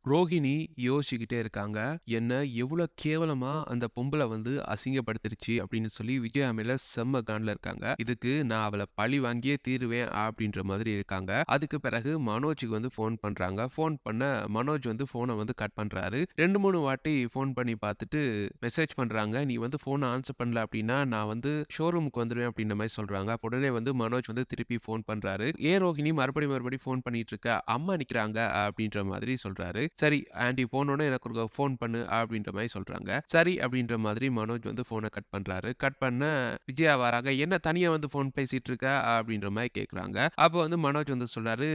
ரோஹிணி யோசிச்சுக்கிட்டே இருக்காங்க. என்ன எவ்வளோ கேவலமா அந்த பொம்பள வந்து அசிங்கப்படுத்திருச்சு அப்படின்னு சொல்லி விஜயா மேல செம்ம காண்டுல இருக்காங்க. இதுக்கு நான் அவள பழி வாங்கியே தீருவேன் அப்படின்ற மாதிரி இருக்காங்க. அதுக்கு பிறகு மனோஜுக்கு வந்து ஃபோன் பண்றாங்க. ஃபோன் பண்ண மனோஜ் வந்து ஃபோன வந்து கட் பண்றாரு. 2, 3 வாட்டி ஃபோன் பண்ணி பார்த்துட்டு மெசேஜ் பண்றாங்க. "நீ வந்து ஃபோன ஆன்சர் பண்ணல அப்படின்னா, நான் வந்து ஷோரூமுக்கு வந்துருவேன்" அப்படின்ற மாரி சொல்றாங்க. அப்ப உடனே வந்து மனோஜ் வந்து திருப்பி ஃபோன் பண்றாரு. "ஏன் ரோஹிணி மறுபடியும் ஃபோன் பண்ணிட்டு இருக்க? அம்மா நிக்கிறாங்க" அப்படின்ற மாதிரி சொல்றாரு. "சரி ஆன்டி போனோனே எனக்கு ஒரு ஃபோன் பண்ணு" அப்படின்ற மாரி சொல்றாங்க. சரி அப்படின்ற மாதிரி மனோஜ் வந்து ஃபோன கட் பண்றாரு. கட் பண்ண விஜயா வராங்க. "என்ன தனியா வந்து ஃபோன் பேசிட்டு இருக்க?" அப்படின்ற மாரி கேட்குறாங்க. அப்ப வந்து மனோஜ் வந்து சொல்றாரு,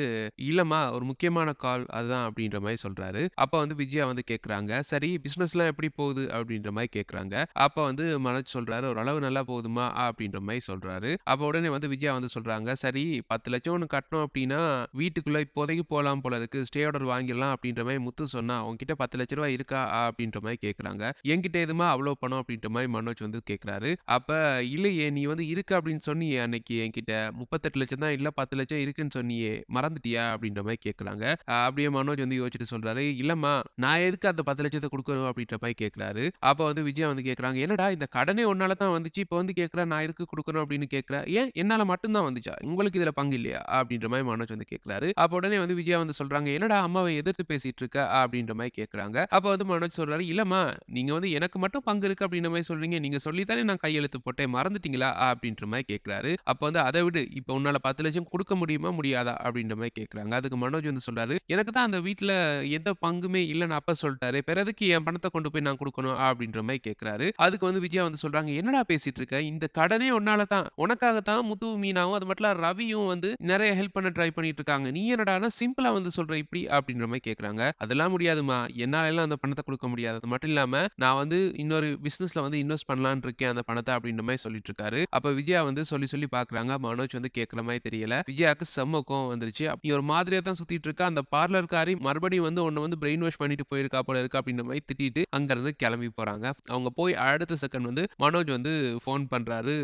"இல்லம்மா ஒரு முக்கியமான கால் அதான்" அப்படின்ற மாரி சொல்றாரு. அப்ப வந்து விஜயா வந்து கேட்குறாங்க, "சரி பிசினஸ்லாம் எப்படி போகுது?" அப்படின்ற மாரி கேட்குறாங்க. அப்ப வந்து மனோஜ் சொல்றாரு, "ஓரளவு நல்லா போகுதும்மா" அப்படின்ற மாரி சொல்றாரு. அப்ப உடனே வந்து விஜயா வந்து சொல்றாங்க, "சரி 10,00,000 ஒண்ணு கட்டணும் அப்படின்னா, வீட்டுக்குள்ள இப்போதைக்கு போலாம் போல இருக்கு. ஸ்டே ஆர்டர் வாங்கிடலாம்" அப்படின்ற மாரி முத்து சொன்னா, "உன்கிட்ட ₹10,00,000 இருக்கா?" அப்படின்ற மாரி கேட்குறாங்க. "என்கிட்ட எதும்மா அவ்வளோ பணம்?" அப்படின்ற மாரி மனோஜ் வந்து கேட்குறாரு. அப்ப "இல்லையே நீ வந்து இருக்கு அப்படின்னு சொன்னியே அன்னைக்கு என்கிட்ட. 38,00,000 தான் இல்ல 10,00,000 இருக்குன்னு சொன்னியே. மறந்துட்டியா?" அப்படின்ற மாரி கேட்குறாங்க. அப்படியே மனோஜ் வந்து யோசிச்சுட்டு சொல்றாரு, "இல்லம்மா நான் எதுக்கு அந்த 10,00,000 குடுக்கணும்?" அப்படின்ற மாரி கேட்குறாரு. அப்ப வந்து விஜயா வந்து கேட்குறாங்க, "என்னடா இந்த கடனே உன்னால தான் வந்துச்சு. இப்ப வந்து கேட்குற நான் எதுக்கு குடுக்கணும் அப்படின்னு கேட்குற. ஏன் என்னால மட்டும் தான் வந்துச்சா? உங்களுக்கு இதுல பங்கு இல்லையா?" அப்படின்ற மாரி மனோஜ் வந்து கேட்குறாரு. அப்ப உடனே வந்து விஜயா வந்து சொல்றாங்க, "என்னடா அம்மாவ எதிர்த்து பேசிட்டு இருக்க?" அப்படின்ற மாரி கேட்குறாங்க. அப்ப வந்து மனோஜ் சொல்றாரு, "இல்லம்மா, நீங்க வந்து எனக்கு மட்டும் பங்கு இருக்கு அப்படின்ற மாரி சொல்றீங்க. நீங்க சொல்லி தானே நான் கையெழுத்து போட்டேன். மறந்துட்டீங்களா?" அப்படின்ற மாரி கேட்குறாரு. அப்ப வந்து "அத விடு. இப்ப உன்னால 10,00,000 குடுக்க முடியுமா? முடியாதா?" அப்படின்ற மாரி கேட்குறாங்க. அதுக்கு மனோஜ் வந்து சொல்றாரு, "எனக்கு தான் அந்த வீட்ல எந்த பங்குமே இல்லன்னு அப்பா சொல்ட்டாரு. பிற எதுக்கு என் பணத்த கொண்டு போய் நான் குடுக்கணும்?" அப்படின்ற மாரி கேட்குறாரு. அதுக்கு வந்து விஜயா வந்து சொல்றாங்க, "என்னடா பேசிட்டு இருக்க? இந்த கடனே உன்னால தான். உனக்காக தான் முத்துவும், மீனாவும் அது மட்டும் இல்ல ரவியும் வந்து நெறைய ஹெல்ப் பண்ண ட்ரை பண்ணிட்டு இருக்காங்க. நீ என்னடான்னா சிம்பிளா வந்து சொல்ற இப்படி?" அப்படின்ற மாரி கேட்குறாங்க. "அதெல்லாம் முடியாதும்மா. என்னாலலாம் அந்த பணத்த குடுக்க முடியாது. அது மட்டும் இல்லாம நான் வந்து இன்னொரு பிசினஸ்ல வந்து இன்வெஸ்ட் பண்ணலான்னு இருக்கேன் அந்த பணத்த" அப்படின்ற மாரி சொல்லிட்டு இருக்காரு. அப்ப விஜயா வந்து சொல்லி சொல்லி பார்க்குறாங்க. மனோஜ் வந்து கேட்குற மாரி தெரியல. விஜயாக்கு செம்ம கோவம் வந்துருச்சு. "நீ ஒரு மாதிரியா தான் சுத்திட்டு இருக்க. அந்த பார்லர்காரி மறுபடியும் வந்து உன்ன வந்து பிரெயின் வாஷ் பண்ணிட்டு போயிருக்கா போல இருக்கு" அப்படின்ற மாரி திட்டிட்டு அங்கருந்து கெளம்பி போறாங்க. அவங்க போய் அடுத்த செகண்ட் வந்து மனோஜ் வந்து ஃபோன் பண்றாரு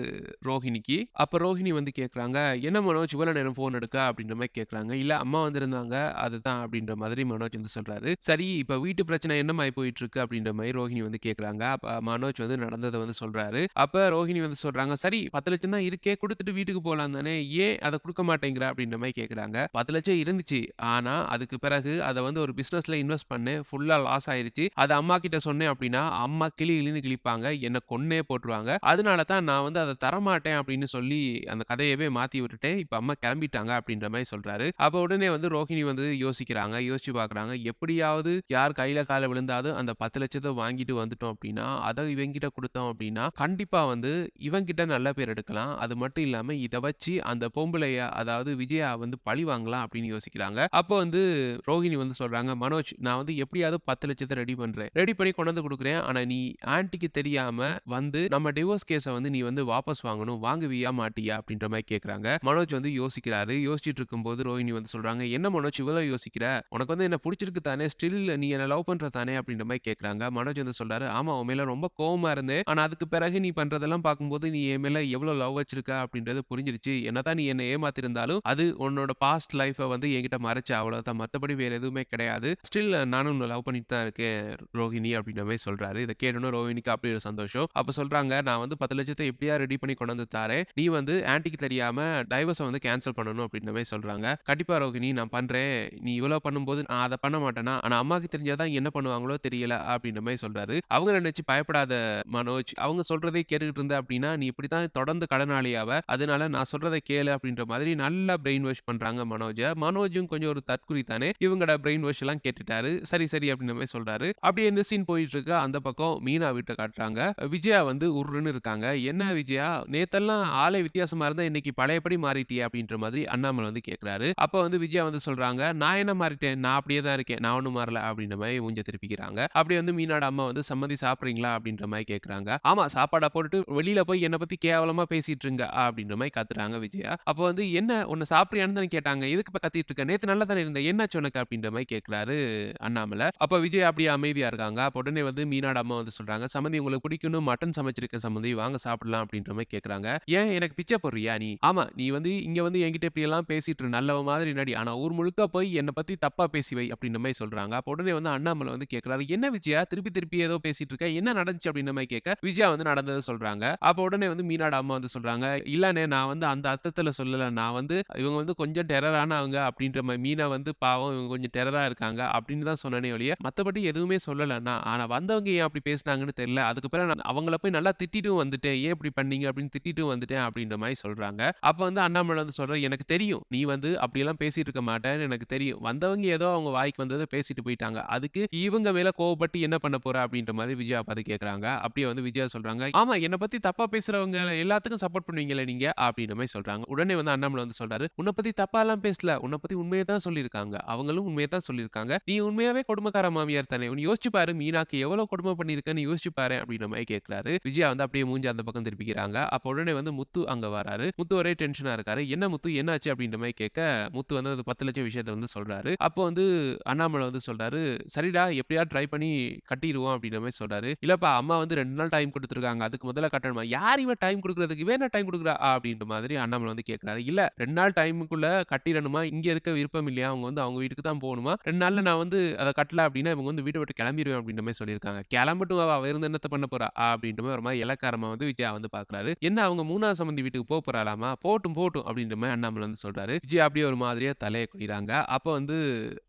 ரோஹிணிக்கு. அப்ப ரோஹிணி வந்து கேட்குறாங்க, "என்ன மனோஜ் இவ்வளோ நேரம் ஃபோன் எடுக்க?" அப்படின்ற மாரி கேட்குறாங்க. "இல்ல அம்மா வந்திருந்தாங்க. அதுதான்" அப்படின்ற மாதிரி மனோஜ் வந்து சொல்றாரு. "சரி இப்ப வீட்டு பிரச்சனை என்னமாயி போயிட்டுருக்கு?" அப்படின்ற மாரி ரோஹிணி வந்து கேட்குறாங்க. அப்ப மனோஜ் வந்து நடந்தத வந்து சொல்றாரு. அப்ப ரோஹிணி வந்து சொல்றாங்க, "சரி 10,00,000 தான் இருக்கே குடுத்துட்டு வீட்டுக்கு போலாம் தானே! ஏன் அத குடுக்க மாட்டேங்கிற?" அப்படின்ற மாரி கேட்குறாங்க. 10,00,000 இருந்துச்சு. ஆனா அதுக்கு பிறகு அத வந்து ஒரு பிசினஸ்ல இன்வெஸ்ட் பண்ணேன். ஃபுல்லா லாஸ் ஆயிருச்சு. அத அம்மாகிட்ட சொன்னேன் அப்படின்னா, அம்மா கிளி கிளின்னு கிழிப்பாங்க. என்ன கொன்னே போட்டுருவாங்க. அதனால தான் நான் வந்து அத தரமாட்டேன் அப்படின்னு சொல்லி அந்த கதையவே மாத்தி விட்டுட்டேன். இப்ப அம்மா கெளம்பிட்டாங்க அப்படின்ற மாரி சொல்றாரு. அப்ப உடனே வந்து ரோஹிணி வந்து யோசிக்கிறாங்க. யோசிச்சு பார்க்குறாங்க. எப்படியாவது யார் கையில கால்ல விழுந்தாலும் அந்த 10,00,000 வாங்கிட்டு வந்துட்டோம் அப்படின்னா, அத இவன்கிட்ட குடுத்தோம் அப்படின்னா, கண்டிப்பா வந்து இவன்கிட்ட நல்ல பேர் எடுக்கலாம். அது மட்டும் இல்லாம இத வச்சு அந்த பொம்பளைய அதாவது விஜயா வந்து பழி வாங்கலாம் அப்படின்னு யோசிக்கிறாங்க. அப்போ வந்து ரோஹிணி வந்து சொல்றாங்க, "மனோஜ் நான் வந்து எப்படியாவது 10,00,000 ரெடி பண்றேன். ரெடி பண்ணி கொண்டு வந்து குடுக்குறேன். ஆனா நீ ஆன்டிக்கு தெரியாம வந்து நம்ம டிவோர்ஸ் கேஸ வந்து நீ வந்து வாபஸ் வாங்கணும். வாங்குவியா? மாட்டியா?" அப்படின்ற மாரி கேட்குறாங்க. மனோஜ் வந்து யோசிக்கிறாரு. யோசிச்சுட்டு இருக்கும்போது ரோஹிணி வந்து சொல்றாங்க, "என்ன மனோஜ் இவ்வளோ யோசிக்கிற? உனக்கு வந்து என்ன புடிச்சிருக்கு தானே? ஸ்டில் நீ என்ன லவ் பண்ற தானே?" அப்படின்ற மாரி கேட்குறாங்க. மனோஜ் வந்து சொல்றாரு, "ஆமா உன் மேல ரொம்ப கோவமா இருந்தேன். ஆனா அதுக்கு பிறகு நீ பண்றதெல்லாம் பார்க்கும்போது நீ என் மேல எவ்வளோ லவ் வச்சிருக்க அப்படின்றது புரிஞ்சிருச்சு. என்னதான் நீ என்ன ஏமாத்தியிருந்தாலும், அது உன்னோட பாஸ்ட் லைஃப்ப வந்து என்கிட்ட மறைச்ச அவ்வளவுதான். மத்தபடி வேற எதுவுமே கிடையாது. ஸ்டில் நானும் உன்ன லவ் பண்ணிட்டு தான் இருக்கேன் ரோஹிணி" அப்படின்ற மாரி சொல்றாரு. இத கேட்டோனே ரோஹிணிக்கு அப்படி ஒரு சந்தோஷம். அப்ப சொல்றாங்க, "நான் வந்து 10,00,000 எப்படியா ரெடி பண்ணி கொண்டு வந்து தாரேன். நீ வந்து ஆன்டிக்கு தெரியாம டைவர்ஸ வந்து கேன்சல் பண்ணணும்" அப்படின்ற மாரி சொல்றாங்க. "கண்டிப்பா ரோஹிணி நான் பண்றேன். நீ இவ்வளோ பண்ணும்போது நான் அத பண்ண மாட்டேனா? ஆனா அம்மாக்கு தெரிஞ்சா தான் என்ன பண்ணுவாங்களோ தெரியல" அப்படின்ற மாரி சொல்றாரு. அவங்க நினைச்சு பயப்படாத மனோஜ். அவங்க சொல்றதே கேட்டுக்கிட்டு இருந்த அப்படின்னா, நீ இப்படித்தான் தொடர்ந்து கடனாளி ஆவ. அதனால நான் சொல்றத கேளு அப்படின்ற மாதிரி நல்லா பிரெயின் வாஷ் பண்றாங்க மனோஜ. மனோஜும் கொஞ்சம் ஒரு தற்குறி தானே. இவங்களோட பிரெயின் வாஷ் எல்லாம் கேட்டுட்டாரு. சரி, சரி அப்படின்ற மாரி சொல்றாரு. அப்படியே இந்த சீன் போயிட்டு இருக்கு. அந்த பக்கம் மீனா வீட்ட காட்டுறாங்க. விஜயா வந்து உர்ருன்னு இருக்காங்க. "என்ன விஜயா, நேத்தெல்லாம் ஆளே வித்தியாசமா இருந்தா, இன்னைக்கு பழையபடி மாறிட்டியே" அப்படின்ற மாதிரி அண்ணாமலை வந்து கேட்கிறாரு. அப்ப வந்து விஜயா வந்து சொல்றாங்க, "நான் என்ன மாறிட்டேன்? நான் அப்படியே தான் இருக்கேன். நான் ஒண்ணும் மாறல" அப்படின்ற மாரி மூஞ்ச திருப்பிக்கிறாங்க. அப்படியே வந்து மீனாவோட அம்மா வந்து, "சம்மந்தி சாப்பிடுறீங்களா?" அப்படின்ற மாரி கேட்குறாங்க. "ஆமா, சாப்பாட போட்டுட்டு வெளியில போய் என்ன பத்தி கேவலமா பேசிட்டு இருங்க" அப்படின்ற மாரி கத்துறாங்க விஜயா. அப்ப வந்து, "என்ன உன்ன சாப்பிடுறியான்னு தானே கேட்டாங்க. எதுக்கு இப்ப கத்திட்டு இருக்க? நேத்து நல்லா தானே இருந்த. என்னாச்சு உனக்கு?" அப்படின்ற மாரி கேட்கிறாரு அண்ணாமலை. அப்ப விஜய் அப்படியே அமைதியா இருக்காங்க. அப்ப உடனே வந்து மீனாவோட அம்மா வந்து சொல்றாங்க, "சம்மந்தி உங்களுக்கு பிடிக்கும்னு மட்டன் சமைச்சிருக்கேன் சம்மந்தி. வாங்க சாப்பிடலாம்" அப்படின்ற மாரி கேட்குறாங்க. "ஏன் எனக்கு பிச்சை போடுறியா நீ? ஆமா, நீ வந்து இங்க வந்து என்கிட்ட இப்படியெல்லாம் பேசிட்டு இரு. நல்லவ மாதிரி நடி. ஆனா ஊர் முழுக்க போய் என்ன பத்தி தப்பா பேசி வை" அப்படின்ற மாரி மாரி சொல்றாங்க. அப்ப உடனே வந்து அண்ணாமலை வந்து கேட்கிறாரு, "என்ன விஜயா திருப்பி திருப்பி ஏதோ பேசிட்டு இருக்க. என்ன நடந்துச்சு?" அப்படின்ற மாரி கேட்க, விஜயா வந்து நடந்தத சொல்றாங்க. அப்ப உடனே வந்து மீனாவோட அம்மா வந்து சொல்றாங்க, "இல்லண்ணே நான் வந்து அந்த அர்த்தத்துல சொல்லல. நான் வந்து இவங்க வந்து கொஞ்சம் டெரரானவங்க அப்படின்ற மாரி மீனா வந்து பாவம் இவங்க கொஞ்சம் டெரரா இருக்காங்க அப்படின்னு தான் சொன்னேனே ஒழிய, மத்தபடி எதுவுமே சொல்லல நான். ஆனா வந்தவங்க ஏன் அப்படி பேசுனாங்கன்னு தெரியல. அதுக்கு பிறகு நான் அவங்கள போய் நல்லா திட்டிட்டும் வந்துட்டேன். ஏன் இப்படி பண்ணீங்க அப்படின்னு திட்டிட்டும் வந்துட்டேன்." அப்படின்ற மாரி சொல்றாங்க. அப்ப வந்து அண்ணாமலை வந்து சொல்றாரு, "எனக்கு தெரியும். நீ வந்து அப்படியெல்லாம் பேசிட்டு இருக்க மாட்டேன்னு எனக்கு தெரியும். வந்தவங்க ஏதோ அவங்க வாய்க்கு வந்தத பேசிட்டு போயிட்டாங்க. அதுக்கு இவங்க மேல கோவப்பட்டு என்ன பண்ண போற?" அப்படின்ற மாரி விஜயா பார்த்து கேட்கறாங்க. அப்படியே வந்து விஜயா சொல்றாங்க, "ஆமா என்ன பத்தி தப்பா பேசுறவங்க எல்லாத்துக்கும் சப்போர்ட் பண்ணுவீங்களே நீங்க?" அப்படின்ற மாரி சொல்றாங்க. உடனே வந்து அண்ணாமலை வந்து சொல்றாரு, "உன்ன பத்தி தப்பாலாம் பேசல. உன்ன பத்தி உண்மைய தான் சொல்லியிருக்காங்க. அவங்களும் உண்மைய தான் சொல்லியிருக்காங்க. நீ உண்மையாவே கொடுமைக்கார மாமியார் தானே. நீ யோசிச்சு பாரு மீனாக்கு எவ்வளவு கொடுமை பண்ணியிருக்கன்னு யோசிச்சு பாரேன்." அப்படின்ற மாரி கேட்கிறாரு. விஜயா வந்து அப்படியே மூஞ்சி அந்த பக்கம் திருப்பிக்கிறாங்க. அப்ப உடனே வந்து முத்து அங்க வராரு. முத்து ஒரே டென்ஷனா இருக்காரு. "என்ன முத்து என்னாச்சு?" அப்படின்ற மாரி கேட்க, முத்து வந்து அந்த 10,00,000 விஷயத்த வந்து சொல்றாரு. அப்போ வந்து அண்ணாமலை வந்து சொல்றாரு, "சரிடா எப்படியாவது ட்ரை பண்ணி கட்டிருவோம்." அப்படின்ற மாரி சொல்றாரு. "இல்லப்பா அம்மா வந்து 2 நாள் டைம் குடுத்துருக்காங்க. அதுக்கு முதல்ல கட்டணுமா?" "யார் இவன் டைம் குடுக்குறதுக்கு? இவன் என்ன டைம் குடுக்குறா?" அப்படின்ற மாதிரி அண்ணாமலை வந்து கேட்கிறாரு. "இல்ல 2 நாள் டைமுக்குள்ள கட்டிறணுமா? இங்க இருக்க விருப்பம் இல்லையா? அவங்க வந்து அவங்க வீட்டுக்கு தான் போகணுமா? 2 நாள்ல நான் வந்து அத கட்டல அப்படின்னா, இவங்க வந்து வீட்ட விட்டு கிளம்பிருவேன்." அப்படின்ற மாரி சொல்லியிருக்காங்க. "கிளம்பட்டும் அவ இருந்து என்னத்த பண்ண போறா?" அப்படின்ற மாரி ஒரு மாரி எளக்காரமா வந்து விஜயா வந்து பார்க்குறாரு. என்ன அவங்க 3வது சம்பந்தி வீட்டுக்கு போறாளாமா? "போட்டும், போட்டும்." அப்படின்ற மாரி அண்ணாமலை வந்து சொல்றாரு. விஜயா அப்படியே ஒரு மாதிரியா தலைய குனிறாங்க. அப்ப வந்து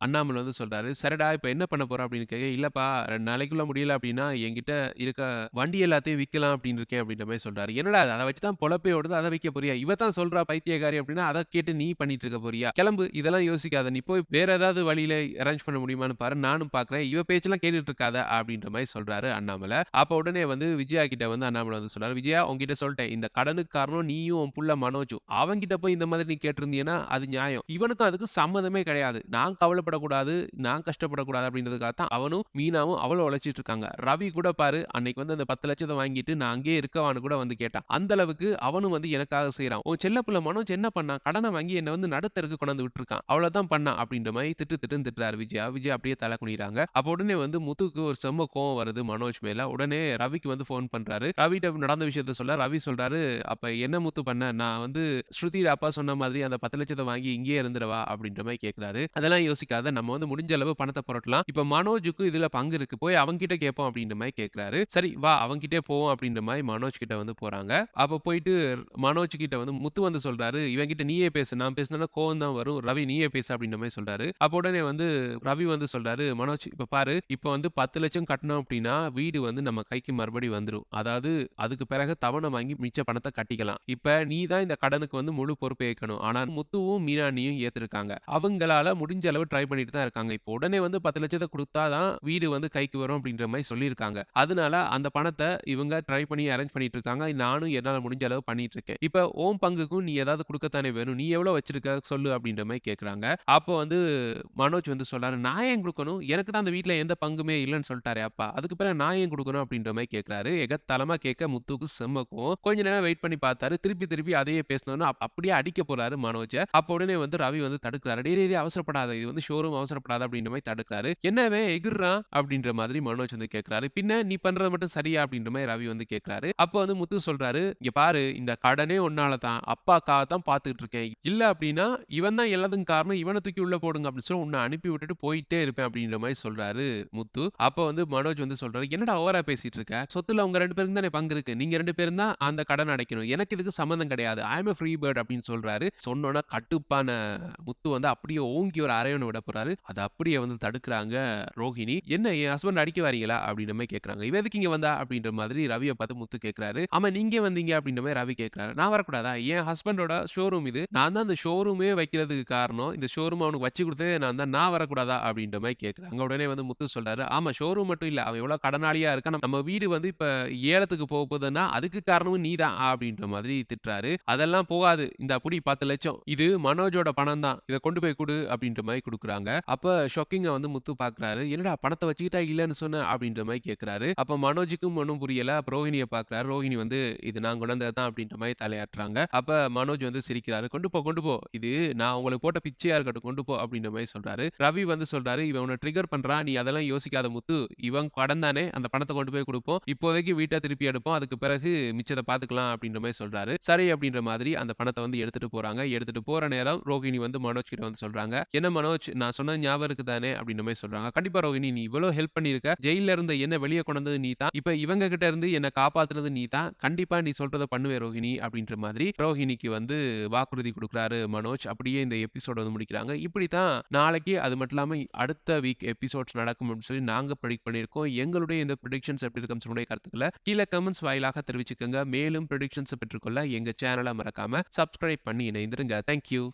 அண்ணாமலை வந்து சொல்றாரு, "சரிடா இப்ப என்ன பண்ண போற?" அப்படின்னு கேட்க, "இல்லப்பா 2 நாளைக்குள்ள முடியல அப்படின்னா, என்கிட்ட இருக்க வண்டி எல்லாத்தையும் விக்கலாம் அப்படின்னு இருக்கேன்." அப்படின்ற மாரி சொல்றாரு. "என்னடா அத வச்சு தான் பொழப்பே ஓடுது. அத விக்க போறியா? இவ தான் சொல்றா பைத்தியக்காரி அப்படின்னா, அத கேட்டு நீ பண்ணிட்டு இருக்க போறியா? கிளம்பு. இதெல்லாம் யோசிக்காத. நீ போய் வேற ஏதாவது வழியில அரேஞ்ச் பண்ண முடியுமான்னு பாரு. நானும் பார்க்குறேன். இவ பேச்செல்லாம் கேட்டுட்டு இருக்காத." அப்படின்ற மாரி சொல்றாரு அண்ணாமலை. அப்ப உடனே வந்து விஜயா கிட்ட வந்து அண்ணாமலை வந்து சொல்றாரு, "விஜயா உன்கிட்ட சொல்ட்டேன். இந்த கடனுக்கு காரணம் நீயும் உன் புள்ள மனோஜும். அவன்கிட்ட போய் இந்த மாதிரி நீ கேட்டிருந்தீன்னா, அது நியாயம். இவனுக்கும் அதுக்கும் சம்மந்தமே கிடையாது. நான் கவலைப்படக்கூடாது, நான் கஷ்டப்படக்கூடாது அப்படின்றதுக்காக தான் அவனும், மீனாவும் அவ்வளோ உழைச்சிட்டு இருக்காங்க. ரவி கூட பாரு, அன்னைக்கு வந்து அந்த 10,00,000 வாங்கிட்டு நான் அங்கேயே இருக்கவான்னு கூட வந்து கேட்டான். அந்த அளவுக்கு அவனும் வந்து எனக்காக செய்றான். உன் செல்ல புள்ள மனோஜ் என்ன பண்ணான்? கடன வாங்கி என்ன வந்து நடுத்தெருக்கு கொண்டாந்து விட்டுருக்கான். அவ்வளோதான் பண்ணான்." அப்படின்ற மாரி திட்டு திட்டுன்னு திட்டுறாரு விஜயா. விஜயா அப்படியே தல குனிறாங்க. அப்ப உடனே வந்து முத்துக்கு ஒரு செம்ம கோவம் வருது மனோஜ் மேல. உடனே ரவிக்கு வந்து ஃபோன் பண்றாரு. ரவிட்ட நடந்த விஷயத்த சொல்ல, ரவி சொல்றாரு, "அப்ப என்ன முத்து பண்ண? நான் வந்து ஸ்ருதியோட அப்பா சொன்ன மாதிரி அந்த 10,00,000 வாங்கி இங்கேயே இருந்துறவா?" அப்படின்ற மாரி கேட்கிறாரு. "அதெல்லாம் யோசிக்காத. நம்ம வந்து முடிஞ்ச அளவு பணத்த புரட்டலாம். இப்ப மனோஜுக்கும் இதுல பங்கு இருக்கு. போய் அவன்கிட்ட கேட்போம்." அப்படின்ற மாரி கேட்கிறாரு. "சரி வா அவன்கிட்டயே போவோம்." அப்படின்ற மாரி மனோஜ் கிட்ட வந்து போறாங்க. அப்ப போயிட்டு மனோஜ் கிட்ட வந்து முத்து வந்து சொல்றாரு, "இவன்கிட்ட நீயே பேசு. நான் பேசினேன்னா கோவம் தான் வரும். ரவி நீயே பேசு." அப்படின்ற மாரி சொல்றாரு. அப்ப உடனே வந்து ரவி வந்து சொல்றாரு, "மனோஜ் இப்ப பாரு, இப்ப வந்து 10,00,000 கட்டுனோம் அப்படின்னா, வீடு வந்து நம்ம கைக்கு மறுபடி வந்துரும். அதாவது அதுக்கு பிறகு தவணை வாங்கி மிச்ச பணத்த கட்டிக்கலாம். இப்ப நீ தான் இந்த கடனுக்கு வந்து முழு பொறுப்பு ஏற்கணும். ஆனா முத்துவும், மீனாண்ணியும் ஏத்துருக்காங்க. அவங்களால முடிஞ்ச அளவு ட்ரை பண்ணிட்டு தான் இருக்காங்க. இப்போ உடனே வந்து 10,00,000 குடுத்தா தான் வீடு வந்து கைக்கு வரும் அப்படின்ற மாரி சொல்லியிருக்காங்க. அதனால அந்த பணத்த இவங்க ட்ரை பண்ணி அரேஞ்ச் பண்ணிட்டு இருக்காங்க. நானும் என்னால முடிஞ்ச அளவு பண்ணிட்டு இருக்கேன். இப்ப உன் பங்குக்கும் நீ ஏதாவது குடுக்கத்தானே வேணும். நீ எவ்வளோ வச்சிருக்க சொல்லு?" அப்படின்ற மாரி கேட்கறாங்க. அப்போ வந்து மனோஜ் வந்து சொல்றாரு, "நான் ஏன் குடுக்கணும்? எனக்கு தான் அந்த வீட்ல எந்த பங்குமே இல்லன்னு சொல்ட்டாரே அப்பா. அதுக்கு பிறகு நான் ஏன் குடுக்கணும்?" அப்படின்ற மாரி கேட்கிறாரு. எகத்தாளமா கேட்க முத்துவுக்கு செம்ம கோவம். கொஞ்ச நேரம் வெயிட் பண்ணி பார்த்தாரு. திருப்பி திருப்பி அதையே பேசினோனே அப்படியே அடிக்க போறாரு மனோஜ. அப்ப உடனே வந்து ரவி வந்து தடுக்கிறாரு. "டேய் டேய் டேய் அவசரப்படாத. இது வந்து ஷோரூம் அவசரப்படாத." அப்படின்ற மாரி தடுக்கிறாரு. "என்ன இவன் எகுர்றான்?" அப்படின்ற மாதிரி மனோஜ் வந்து கேட்கிறாரு. "பின்ன நீ பண்றது மட்டும் சரியா?" அப்படின்ற மாரி ரவி வந்து கேட்கிறாரு. அப்ப வந்து முத்து சொல்றாரு, "இங்க பாரு இந்த கடனே உன்னால தான். அப்பாக்காக தான் பார்த்துட்டு இருக்கேன். இல்ல அப்படின்னா இவன் தான் எல்லாத்துக்கும் காரணம். இவன தூக்கி உள்ள போடுங்க அப்படின்னு சொல்லி உன்ன அனுப்பி விட்டுட்டு போயிட்டே இருப்பேன்." அப்படின்ற மாரி சொல்றாரு முத்து. அப்ப வந்து மனோஜ் வந்து சொல்றாரு, "என்னடா ஓவரா பேசிட்டு இருக்க? சொத்துல உங்க 2 பேருக்கும் தானே பங்கு இருக்கு. நீங்க 2 பேரும் தான் அந்த கடன அடைக்கணும். எனக்கு இதுக்கு சம்மந்தம் கிடையாது. ஐ அம் எ ஃப்ரீ பேர்ட்" அப்படின்னு சொல்றாரு. சொன்னோன கட்டுப்பான முத்து வந்து அப்படியே ஓங்கி ஒரு அரையொன்னு விட போறாரு. அத அப்படியே வந்து தடுக்குறாங்க ரோஹிணி. "என்ன என் ஹஸ்பண்ட் அடிக்க வாரீங்களா?" அப்படின்ற மாரி கேட்கறாங்க. "இவ எதுக்கு இங்க வந்தா?" அப்படின்ற மாதிரி ரவிய பார்த்து முத்து கேட்கறாரு. "ஆமா நீங்க ஏன் வந்தீங்க?" அப்படின்ற மாரி ரவி கேட்கறாரு. "நான் வரக்கூடாதா? என் ஹஸ்பண்டோட ஷோரூம் இது. நான் தான் அந்த ஷோரூமே வைக்கிறதுக்கு காரணம். இந்த ஷோரூம் அவனுக்கு வச்சு குடுத்ததே நான் தான். நான் வரக்கூடாதா?" அப்படின்ற மாரி கேட்கறாங்க. உடனே வந்து முத்து சொல்றாரு, "ஆமா ஷோரூம் மட்டும் இல்ல. அவன் எவ்வளோ கடனாளியா இருக்கான். நம்ம வீடு வந்து இப்ப ஏலத்துக்கு போகுதுன்னா, அதுக்கு காரணமும் நீ தான்." அப்படின்ற மாதிரி திட்டுறாரு. "அதெல்லாம் போகாது. இந்தா புடி 10,00,000 இது மனோஜோட பணம் தான். இத கொண்டு போய் குடு." அப்படின்ற மாரி குடுக்குறாங்க. அப்ப ஷாக்கிங்கா வந்து முத்து பார்க்குறாரு. "என்னடா பணத்த வச்சுக்கிட்டா இல்லன்னு சொன்ன?" அப்படின்ற மாரி கேட்கறாரு. அப்ப மனோஜுக்கும் ஒண்ணும் புரியல. அப்ப ரோஹிணிய பார்க்குறாரு. ரோஹிணி வந்து, "இது நான் கொண்டு வந்தது தான்." அப்படின்ற மாரி தலையாட்டுறாங்க. அப்ப மனோஜ் வந்து சிரிக்கிறாரு. "கொண்டு போ, கொண்டு போ. இது நான் உங்களுக்கு போட்ட பிச்சையா இருக்கட்டும். கொண்டு போ." அப்படின்ற மாரி சொல்றாரு. ரவி வந்து சொல்றாரு, "இவன் உன்ன ட்ரிகர் பண்றான். நீ அதெல்லாம் யோசிக்காத முத்து. இவன் கடன் தானே. அந்த பணத்த கொண்டு போய் குடுப்போம். இப்போதைக்கு வீட்ட திருப்பி எடுப்போம். அதுக்கு பிறகு மிச்சத்த பார்த்துக்கலாம்." அப்படின்ற மாரி சொல்றாரு. சரி அப்படின்ற மாதிரி அந்த பணத்த வந்து எடுத்துட்டு போறாங்க. எடுத்துட்டு போற நேரம் ரோகிணி வந்து மனோஜ் கிட்ட வந்து சொல்றாங்க, "என்ன மனோஜ் நான் சொன்னது ஞாபகம் இருக்கு தானே அப்படின்ற மாரி சொல்றாங்க. கண்டிப்பா ரோஹிணி நீ இவ்வளோ ஹெல்ப் பண்ணியிருக்க. ஜெயில்ல இருந்த என்ன வெளிய கொண்டு வந்தது நீ தான். இப்ப இவங்க கிட்ட இருந்து என்ன காப்பாத்துனது நீ தான். கண்டிப்பா நீ சொல்றத பண்ணுவே ரோஹிணி அப்படின்ற மாதிரி ரோஹிணிக்கு வந்து வாக்குறுதி குடுக்குறாரு மனோஜ். அப்படியே இந்த எபிசோட வந்து முடிக்கிறாங்க. இப்படித்தான் நாளைக்கு அது மட்டும் இல்லாம அடுத்த வீக் எபிசோட்ஸ் நடக்கும் அப்படின்னு சொல்லி நாங்க ப்ரெடிக்ட் பண்ணியிருக்கோம். எங்களுடைய இந்த ப்ரெடிக்ஷன்ஸ் எப்படி இருக்குன்னு சொல்லுடைய கருத்துக்கள கீழ கமெண்ட்ஸ் வாயிலாக தெரிவிச்சுக்கங்க. மேலும் ப்ரெடிக்ஷன்ஸ பெற்றுக்கொள்ள எங்க சேனல மறக்காம சப்ஸ்கிரைப் பண்ணி இணைந்திருங்க. Thank you.